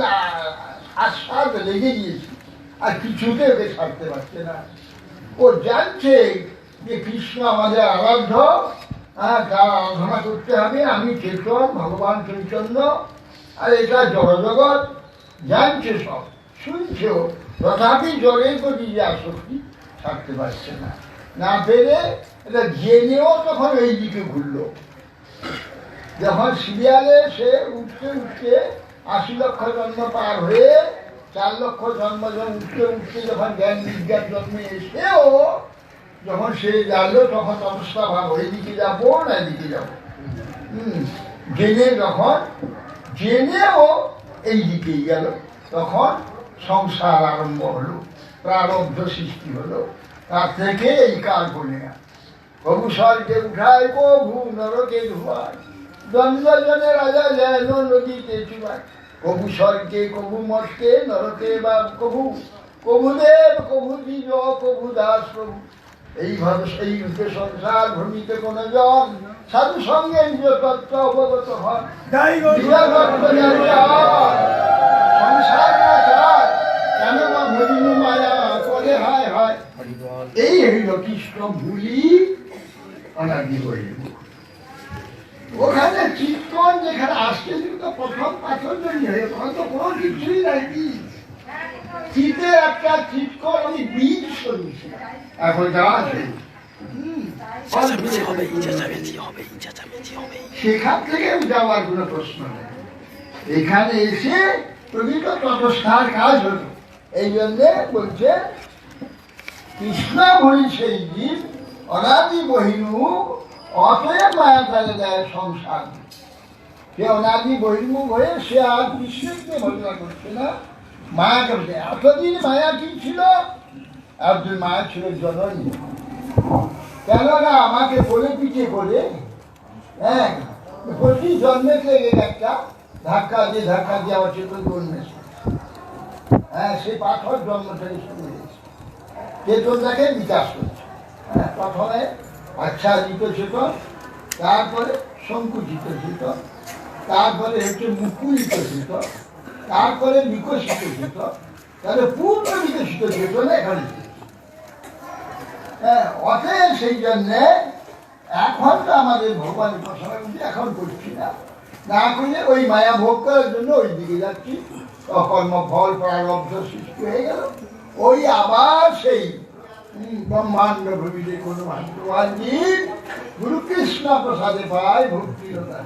আস্বাদ লেগে গিয়েছে, আর কিছুতে ওকে ছাড়তে পারছে না। ও জানছে যে কৃষ্ণ আমাদের আরাধ্য, তার আরাধনা করতে হবে, আমি চেতন, ভগবান চৈতন্য, আর এটা জড়জগৎ, জানছে সব, শুনছেও, তথাপি জড়ের প্রতি যে আসক্তি ছাড়তে পারছে না, না পেরে এটা জেনেও তখন এই দিকে ঘুরলো। যখন সিরিয়ালে সে উঠতে উঠতে 80 লক্ষ জন্ম পার হয়ে 4 লক্ষ জন্ম উঠতে উঠতে যখন জ্ঞান বিজ্ঞান জন্মে এসেও যখন সে জানলো, তখন অবস্থা ভাব ওই দিকে যাবো না এদিকে যাবো, জেনে যখন জেনেও এই দিকেই গেল, তখন সংসার আরম্ভ হলো, প্রারব্ধ সৃষ্টি হলো, তার থেকে এই কাল বলে কবু স্বর্গে উঠায়, কবু নরকে ধোয়ায়, দ্বন্দ্বজনে রাজা যায় নদীতে চুবায়, কবু স্বর্গে কবু মর্তে নরকে বা কবু, কবু দেব কবু দ্বিজ কবু দাস প্রভু। এইভাবে সেই রূপে সংসার ভূমিতে কোন জন সাধু সঙ্গে নিজ তত্ত্ব অবগত হয়, সংসার না চায় কেন না ভরিনু মায়া করে, হায় হায়। এই হইল কৃষ্ণ ভুলি অনাদি বহির্মুখ। ওখানে চিৎকন যেখানে আসছে, কিন্তু প্রথম পাথর জন্য হয়ে তখন তো কোনো কিছুই নাই, চিতে একটা চিৎকন আমি বীজ সরিয়েছি, এখন গাছ হয়ে সেখান থেকে যাওয়ার কোনো প্রশ্ন নেই। এখানে এসে প্রকৃত তটস্থার কাজ হলো। এই জন্যে বলছে কৃষ্ণ ভরি সেই জীব অনাদি বহির্মুখ অতএব মায়া তালে দেয় সংসার। সে অনাদি বহির্মুখ হয়ে সে আর কৃষ্ণকে ভজনা করছে না, মায়াকে বলছে। এতদিন মায়া কি ছিল? একজন মায়া ছিল জননী। কেননা আমাকে বলে পিঠে করে, হ্যাঁ, প্রতি জন্মে থেকে একটা ধাক্কা দিয়ে আমার চেতন জন্মেছে। হ্যাঁ, সেই পাথর জন্ম থেকে শুরু হয়েছে, চেতনটাকে বিকাশ করছে। হ্যাঁ, প্রথমে আচ্ছাদিত চেতন, তারপরে সংকুচিত চেতন, তারপরে হচ্ছে মুকুলিত চেতন, তারপরে বিকশিত চেতন, তাহলে পূর্ণ বিকশিত চেতন এখানে। হ্যাঁ, অতএব সেই জন্যে এখন তো আমাদের ভগবানের উপাসনা এখন করছি না, না করলে ওই মায়া ভোগ করার জন্য ওই দিকে যাচ্ছি। অকর্ম ফল প্রারব্ধ সৃষ্টি হয়ে গেল, ওই আবার সেই ব্রহ্মাণ্ড ভূমিতে কোনো ভাগ্যবান জীব গুরু কৃষ্ণ প্রসাদে পায় ভক্তিরতা।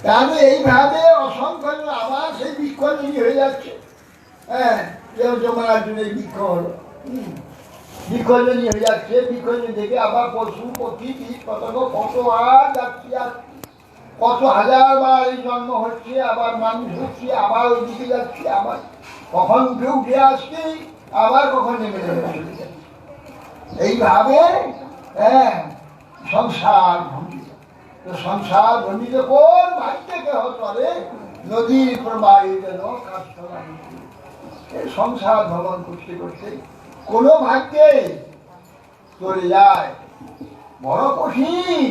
তাহলে এইভাবে অসংখ্য আবার সেই বৃক্ষজনী হয়ে যাচ্ছে। হ্যাঁ, যমুনার জন্য বৃক্ষ হলো, বৃক্ষজনী হয়ে যাচ্ছে। বৃক্ষজনী থেকে আবার পশু পক্ষী কীট পতঙ্গ কত আর যাচ্ছি, আর কত হাজার বার এই জন্ম হচ্ছে, আবার মানুষ হচ্ছে, আবার ওইদিকে যাচ্ছি, আবার কখন উঠে আসছি, আবার কখন নেমে চলে যাচ্ছে। এইভাবে হ্যাঁ সংসার ভ্রমিত। তো সংসার ভ্রমিত কোন ভাগ্যে কেহ চলে? নদীর প্রবাহিত এই সংসার ভ্রমণ করতে করতে কোনো ভাগ্যে চলে যায়, বড় কঠিন।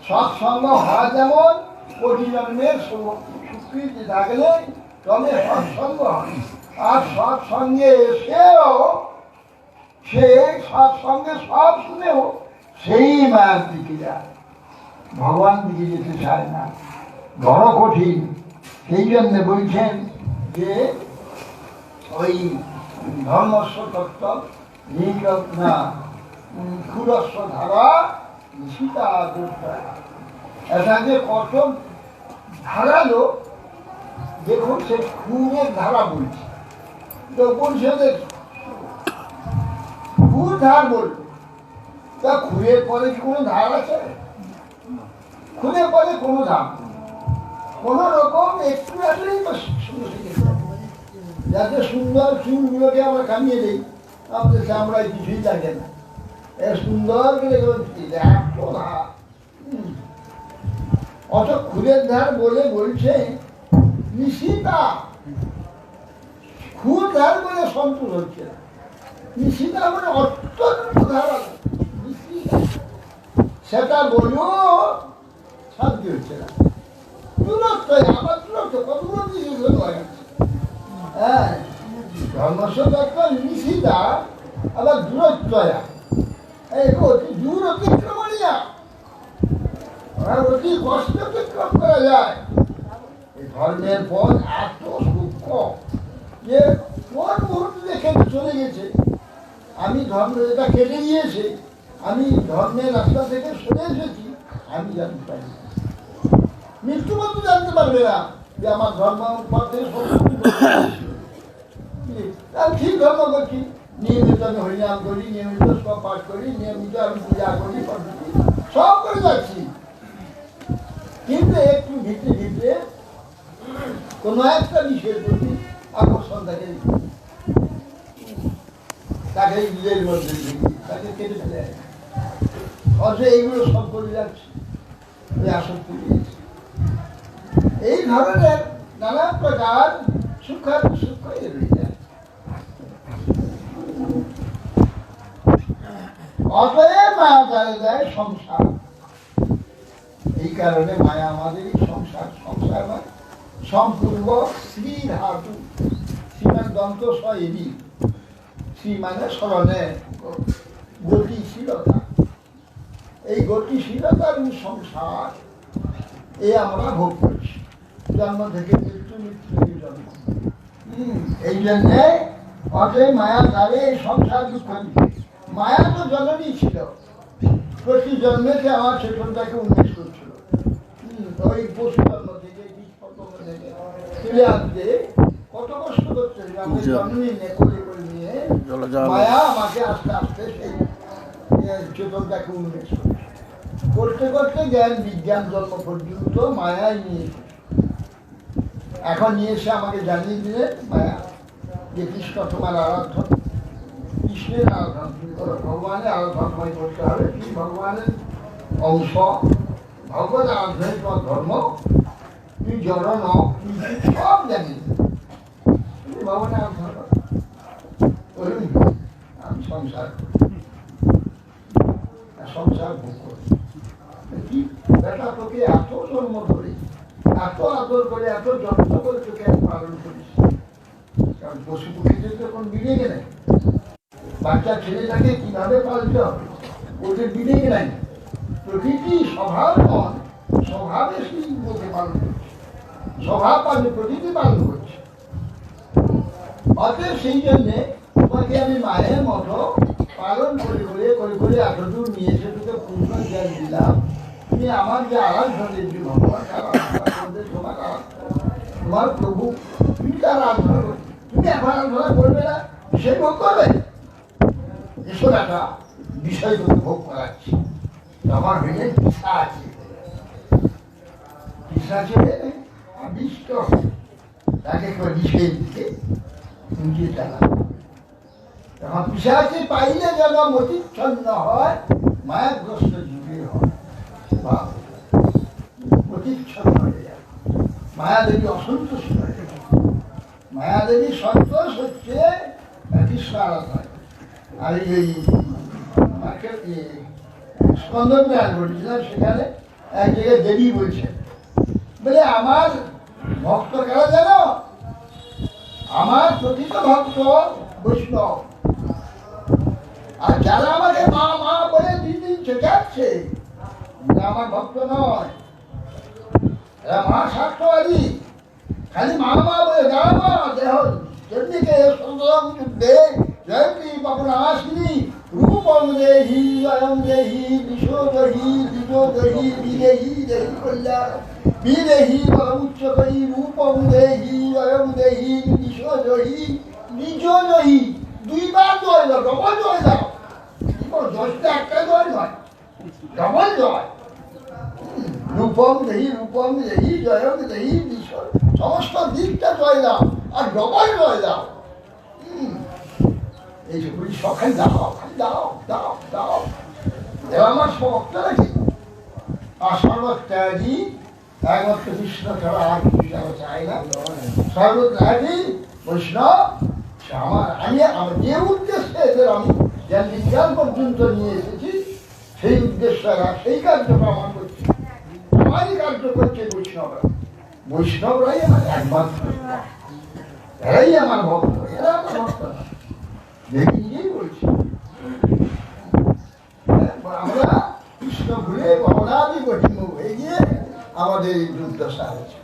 সৎসঙ্গ হওয়া যেমন কোটি জন্মের স্বীকৃতি থাকলে তবে সৎসঙ্গ হয়, আর সৎসঙ্গে এসেও সে সৎসঙ্গে সব শুনেও সেই মায়ের দিকে যায়, ভগবান দিকে যেতে চায় না, বড় কঠিন। সেই জন্যে বলছেন যে ওই ধর্মস্ব তত্ত্ব না ক্ষুরস্ব ধারা সীতা এটা যে কত ধারালো, দেখুন সে খুনের ধারা বলছে। তো উপনিষদের খুর ধার বলল, তা খুনের পরে কি কোনো ধার আছে? খুনের পরে কোনো ধার, কোন রকম একটু আসলেই তো সুন্দর শিখেছে। যাতে সুন্দর চুলগুলোকে আমরা কামিয়ে দিই, আমাদের চামড়ায় কিছুই লাগে না, সুন্দর করে অত খুরের ধার বলে বলছে নিশিতা, খুর ধার বলে সন্তোষ হচ্ছে না, নিশিতা মানে অত্যন্ত ধার আছে, সেটা বলেও শান্তি হচ্ছে না। দূরত্ব, আমার দূরত্ব কতগুলো দিয়েছে। হ্যাঁ, ধর্মস্ব তত্ত্ব নিশিতা, আবার দূরত্বয়া, অতি দূর অতিক্রমণীয়া, অতি কষ্ট অতিক্রম করা যায়। এই ধর্মের পথ এত সূক্ষ্ম যে কোন মুহূর্তে দেখে চলে গেছে, আমি ধর্ম এটা কেটে গিয়েছে, আমি ধর্মের রাস্তা থেকে সরে এসেছি, আমি জানতে পারি। মৃত্যু পর্যন্ত জানতে পারবে না যে আমার ধর্ম পথে ঠিক ধর্ম করছি, নিয়মিত আমি হরিনাম করি, নিয়মিত সব পাঠ করি, নিয়মিত আমি পূজা করি, সব করে যাচ্ছি, কিন্তু একটু ভিতরে ভিতরে কোনো একটা বিষয়ের প্রতি আকর্ষণ থাকে, তাকে নিজের মধ্যে তাকে কেটে ফেলে, অথচ এইগুলো সব করে যাচ্ছে, আসক্তি দিয়েছে। এই ধরনের নানা প্রকার সূক্ষ্ম সূক্ষ্ম রয়ে যায়। অতএব মায়া তালে দেয় সংসার। এই কারণে মায়া আমাদের সংসার, সংসার মানে সম্পূর্ণ শ্রী ধাতু, শ্রীমান দন্ত সহি, শ্রী মানে স্মরণে গতিশীলতা, এই গতিশীলতার সংসার এ আমরা ভোগ করছি জন্ম থেকে মৃত্যু, মৃত্যু থেকে জন্ম। এই জন্যে অতএব মায়া তালে এই সংসার দুঃখ দিচ্ছে। মায়া তো জননী ছিল, প্রতি জন্মেতে আমার চেতনটাকে উন্মেষ করছিল, ওই পশু জন্ম থেকে বীজ পতঙ্গ থেকে তুলে আনতে কত কষ্ট করতে হবে। আমি জন্মই করে করে নিয়ে মায়া আমাকে আস্তে আস্তে সেই চেতনটাকে উন্মেষ করতে করতে জ্ঞান বিজ্ঞান জন্ম পর্যন্ত মায়াই নিয়ে এখন নিয়ে এসে আমাকে জানিয়ে দিলেন মায়া যে কৃষ্ণ তোমার আরাধ্য, কৃষ্ণের আরাধনা তুমি করো, ভগবানের আরাধনা তোমায় করতে হবে, তুমি ভগবানের অংশ, ভগবান আরাধনায় তোমার ধর্ম, তুমি জড় নও, তুমি সব জানি তুমি ভগবানের আরাধনা করো। আমি সংসার সংসার ভোগ করি, কি বেটা তোকে এত জন্ম ধরে এত আদর করে এত যত্ন করে তোকে আমি পালন করিস, কারণ পশু পক্ষীদের তো কোনো বিবেকে নেই, বাচ্চা ছেলেটাকে কিভাবে পালতে হবে ওদের বিবেকে নাই, প্রকৃতি স্বভাব নয়, স্বভাবে সেই লোকে পালন করছে, স্বভাব পালন প্রকৃতি পালন করছে। অতএব সেই জন্যে তোমাকে আমি মায়ের মতো পালন করে করে করে করে এতদূর নিয়ে এসে তোকে পূর্ণ জ্ঞান দিলাম, তুমি আমার যে আরাধনা দেবী ভগবান তোমার তোমার প্রভু, তুমি তার আরাধনা করবে, তুমি এখন আরাধনা করবে না, সে ভোগ করবে। এসব একটা বিষয় তোকে ভোগ করাচ্ছি, আমার ভেঙে পিসা আছে, পিসা ছেড়ে আবিষ্ট তাকে বিষের দিকে উঁচিয়ে চালা। তখন পিসাকে পাইলে যেন মতিচ্ছন্ন হয়, মায়াগ্রস্ত যুগে হয়, মতিচ্ছন্ন হয়ে যায়, মায়াদেবী অসন্তুষ্ট হয়ে যায়। মায়াদেবী সন্তোষ হচ্ছে কৃষ্ণ আরাধনায়। আর এই স্কন্দন ঘটেছিলাম, সেখানে এক জায়গায় দেবী বলছেন, বলে আমার ভক্ত কারা জানো, আমার প্রকৃত ভক্ত বৈষ্ণব, আর যারা আমাকে মা মা বলে দিন দিন শেখাচ্ছে আমার ভক্ত নয়, এরা মা স্বার্থবাদী, খালি মা মা বলে যারা মা দেহ যেদিকে সুন্দরম যুদ্ধে জয়ন্তী বাবুনাশিনী রূপং দেহি জয়ং দেহি দিশো দহি দিশো দহি বিদেহি দেহি কল্যাণ বিদেহি পরমুচ্চ করি রূপং দেহি জয়ং দেহি দিশো দহি নিজ দহি, দুইবার জয় দাও, ডবল জয় দাও, দশটা একটা জয় নয়, ডবল জয়। রূপম দেহি জয়ং দেহি দিশো, সমস্ত দিকটা জয় দাও আর ডবল জয় দাও। এই যে বলি সকাল দাও, খালি দাও দাও দাও, এবার আমার ভক্ত নাকি আর সর্বত্যাগী, একমাত্র কৃষ্ণ ছাড়া আর কিছু চাই না, সর্বত্যাগী বৈষ্ণব আমার, আমি আমার যে উদ্দেশ্যে এদের আমি জ্ঞান বিজ্ঞান পর্যন্ত নিয়ে এসেছি, সেই উদ্দেশ্যরা সেই কার্যটা আমার করছে, সবারই কার্য করছে বৈষ্ণবরা, বৈষ্ণবরাই আমার একমাত্র, এরাই আমার ভক্ত, এরা আমার ভক্ত না, দেখি নিজেই বলছি। আমরা কৃষ্ণ ভুলে ভবনাদি কঠিন হয়ে গিয়ে আমাদের এই দুর্দশা হয়েছে।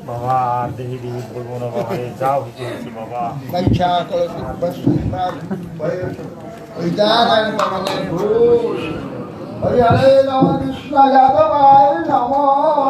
বাবা দেহি দেহি বলবো না বাবা, যা হচ্ছে বাবা। হরে হরে রাম কৃষ্ণ যাদবায় নমঃ।